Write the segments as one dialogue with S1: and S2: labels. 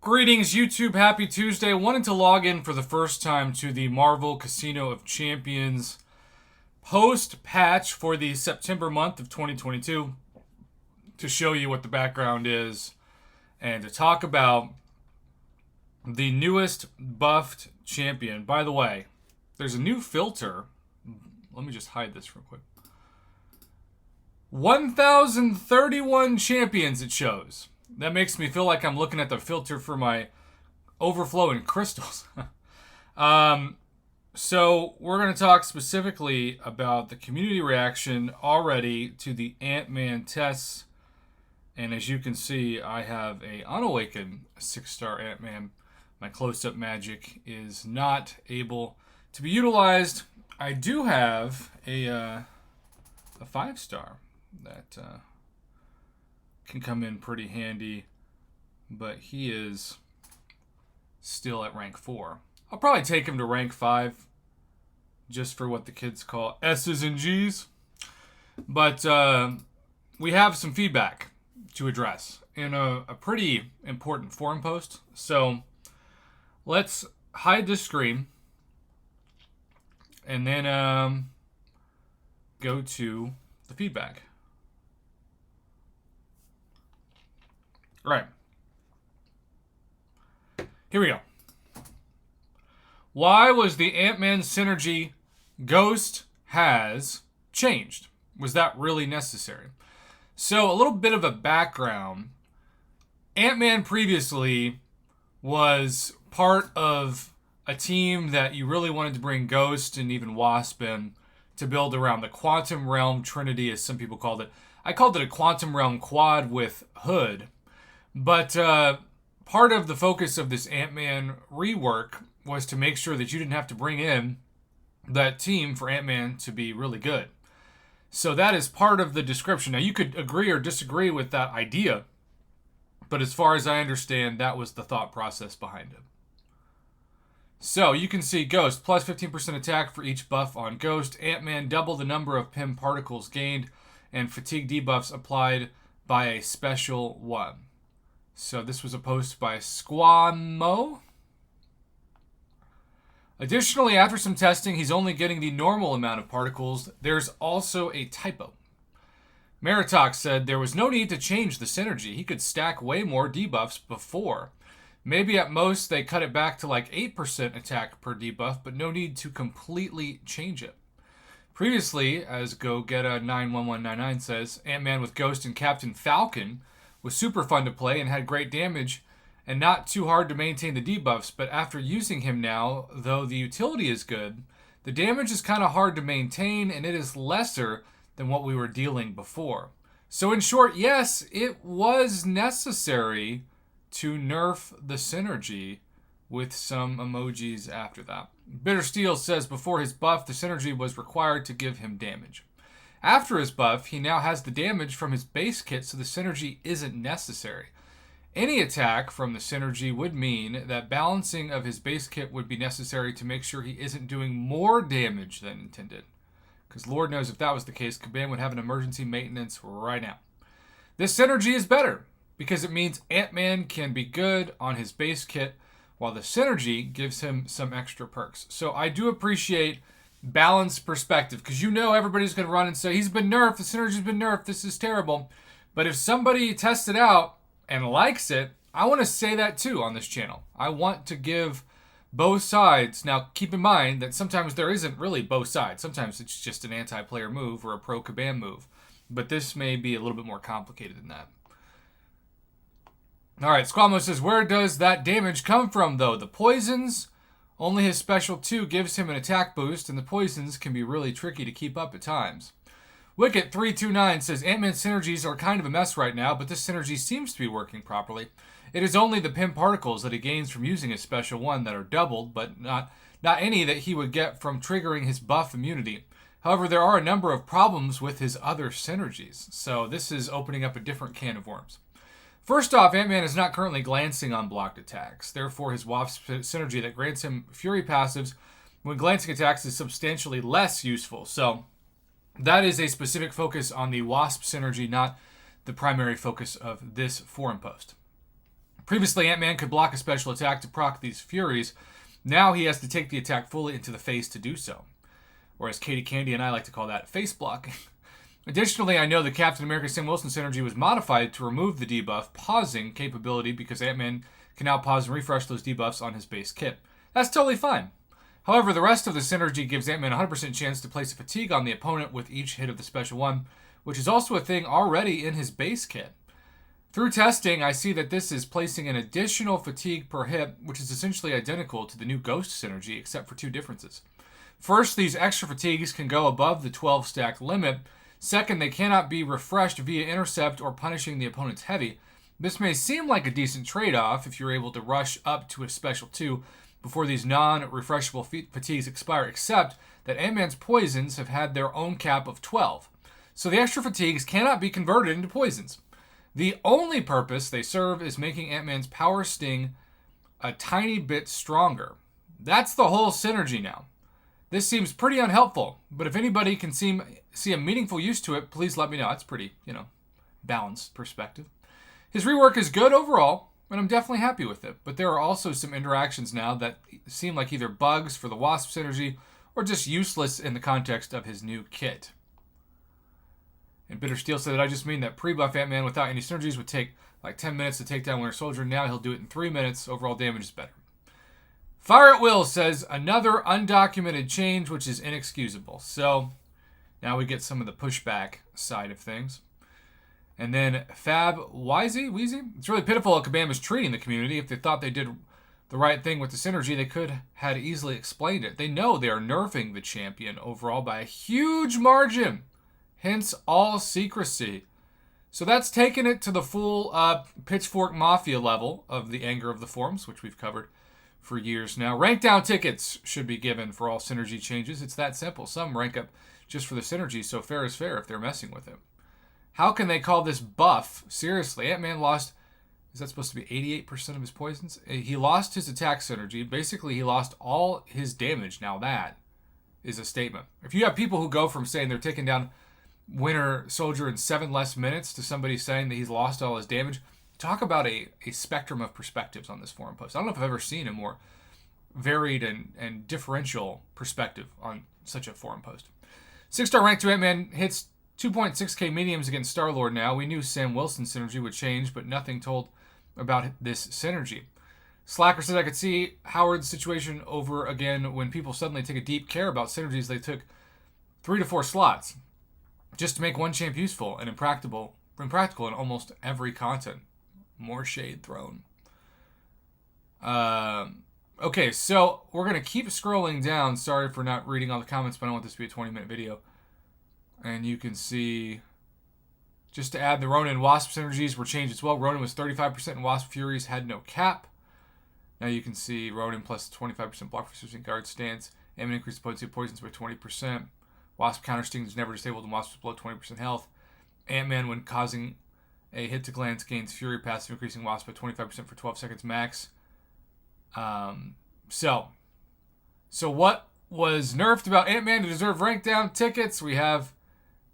S1: Greetings, YouTube. Happy Tuesday. Wanted to log in for the first time to the Marvel Casino of Champions post patch for the September month of 2022 to show you what the background is and to talk about the newest buffed champion. By the way, there's a new filter. Let me just hide this real quick. 1,031 champions it shows. That makes me feel like I'm looking at the filter for my overflowing crystals. So we're going to talk specifically about the community reaction already to the Ant-Man tests. And as you can see, I have a unawakened 6-star Ant-Man. My close-up magic is not able to be utilized. I do have a 5-star that can come in pretty handy, but he is still at rank 4. I'll probably take him to rank 5 just for what the kids call S's and G's. But we have some feedback to address in a pretty important forum post. So let's hide this screen and then go to the feedback. All right. Here we go. Why was the Ant-Man synergy Ghost has changed? Was that really necessary? So a little bit of a background. Ant-Man previously was part of a team that you really wanted to bring Ghost and even Wasp in to build around the Quantum Realm Trinity, as some people called it. I called it a Quantum Realm quad with Hood. But part of the focus of this Ant-Man rework was to make sure that you didn't have to bring in that team for Ant-Man to be really good. So that is part of the description. Now, you could agree or disagree with that idea, but as far as I understand, that was the thought process behind it. So you can see Ghost, plus 15% attack for each buff on Ghost. Ant-Man, double the number of PIM particles gained, and fatigue debuffs applied by a special one. So this was a post by Squamo. Additionally, after some testing, he's only getting the normal amount of particles. There's also a typo. Maritox said there was no need to change the synergy. He could stack way more debuffs before. Maybe at most they cut it back to like 8% attack per debuff, but no need to completely change it. Previously, as GoGeta91199 says, Ant-Man with Ghost and Captain Falcon was super fun to play and had great damage and not too hard to maintain the debuffs, but after using him now, though the utility is good, the damage is kind of hard to maintain and it is lesser than what we were dealing before. So in short, yes, it was necessary to nerf the synergy with some emojis after that. Bitter Steel says before his buff, the synergy was required to give him damage. After his buff, he now has the damage from his base kit, so the synergy isn't necessary. Any attack from the synergy would mean that balancing of his base kit would be necessary to make sure he isn't doing more damage than intended. Because Lord knows if that was the case, Kabam would have an emergency maintenance right now. This synergy is better because it means Ant-Man can be good on his base kit while the synergy gives him some extra perks. So I do appreciate balanced perspective, because you know everybody's going to run and say, he's been nerfed, the synergy's been nerfed, this is terrible. But if somebody tests it out and likes it, I want to say that too on this channel. I want to give both sides. Now, keep in mind that sometimes there isn't really both sides. Sometimes it's just an anti-player move or a pro-Kabam move. But this may be a little bit more complicated than that. All right, Squamo says, where does that damage come from, though? The poisons? Only his special 2 gives him an attack boost, and the poisons can be really tricky to keep up at times. Wicket329 says, Ant-Man synergies are kind of a mess right now, but this synergy seems to be working properly. It is only the PIM particles that he gains from using his special 1 that are doubled, but not any that he would get from triggering his buff immunity. However, there are a number of problems with his other synergies, so this is opening up a different can of worms. First off, Ant-Man is not currently glancing on blocked attacks. Therefore, his Wasp synergy that grants him Fury passives when glancing attacks is substantially less useful. So that is a specific focus on the Wasp synergy, not the primary focus of this forum post. Previously, Ant-Man could block a special attack to proc these Furies. Now he has to take the attack fully into the face to do so. Or as Katie Candy and I like to call that, face blocking. Additionally, I know the Captain America Sam Wilson synergy was modified to remove the debuff pausing capability because Ant-Man can now pause and refresh those debuffs on his base kit. That's totally fine. However, the rest of the synergy gives Ant-Man a 100% chance to place a fatigue on the opponent with each hit of the special one, which is also a thing already in his base kit. Through testing, I see that this is placing an additional fatigue per hit, which is essentially identical to the new Ghost synergy, except for two differences. First, these extra fatigues can go above the 12 stack limit. Second, they cannot be refreshed via intercept or punishing the opponent's heavy. This may seem like a decent trade-off if you're able to rush up to a special 2 before these non-refreshable fatigues expire, except that Ant-Man's poisons have had their own cap of 12. So the extra fatigues cannot be converted into poisons. The only purpose they serve is making Ant-Man's power sting a tiny bit stronger. That's the whole synergy now. This seems pretty unhelpful, but if anybody can see a meaningful use to it, please let me know. It's pretty, balanced perspective. His rework is good overall, and I'm definitely happy with it, but there are also some interactions now that seem like either bugs for the Wasp synergy or just useless in the context of his new kit. And Bitter Steel said that I just mean that pre-buff Ant-Man without any synergies would take like 10 minutes to take down Winter Soldier. Now he'll do it in 3 minutes. Overall damage is better. Fire at Will says another undocumented change, which is inexcusable. So now we get some of the pushback side of things. And then Fab Wheezy? It's really pitiful how Kabam is treating the community. If they thought they did the right thing with the synergy, they could have easily explained it. They know they are nerfing the champion overall by a huge margin. Hence all secrecy. So that's taken it to the full Pitchfork Mafia level of the anger of the forums, which we've covered for years now. Rank down tickets should be given for all synergy changes. It's that simple. Some rank up just for the synergy, so fair is fair if they're messing with it. How can they call this buff? Seriously, Ant-Man lost, is that supposed to be 88% of his poisons? He lost his attack synergy. Basically, he lost all his damage. Now that is a statement. If you have people who go from saying they're taking down Winter Soldier in 7 less minutes to somebody saying that he's lost all his damage, talk about a spectrum of perspectives on this forum post. I don't know if I've ever seen a more varied and differential perspective on such a forum post. 6-star rank to Ant-Man hits 2.6k mediums against Star-Lord now. We knew Sam Wilson's synergy would change, but nothing told about this synergy. Slacker says, I could see Howard's situation over again when people suddenly take a deep care about synergies. They took 3 to 4 slots just to make one champ useful and impractical in almost every content. More shade thrown. Okay, so we're going to keep scrolling down. Sorry for not reading all the comments, but I don't want this to be a 20-minute video. And you can see, just to add, the Ronin and Wasp synergies were changed as well. Ronin was 35% and Wasp Furies had no cap. Now you can see Ronin plus 25% block resistant guard stance. Ant-Man increased potency of poisons by 20%. Wasp counter sting is never disabled and Wasp is below 20% health. Ant-Man, when causing a hit to glance, gains Fury passive, increasing Wasp by 25% for 12 seconds max. So what was nerfed about Ant-Man to deserve rank down tickets? We have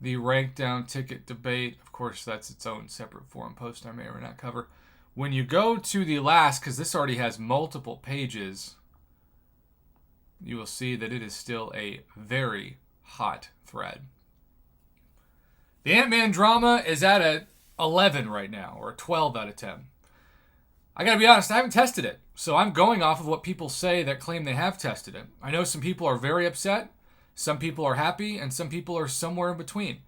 S1: the rank down ticket debate. Of course, that's its own separate forum post I may or may not cover. When you go to the last, because this already has multiple pages, you will see that it is still a very hot thread. The Ant-Man drama is at a 11 right now, or a 12 out of 10. I gotta be honest, I haven't tested it, so I'm going off of what people say that claim they have tested it. I know some people are very upset, some people are happy, and some people are somewhere in between.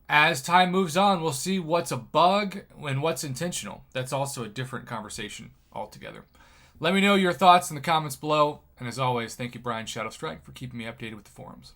S1: As time moves on, we'll see what's a bug and what's intentional. That's also a different conversation altogether. Let me know your thoughts in the comments below, and as always, thank you, Brian Shadowstrike, for keeping me updated with the forums.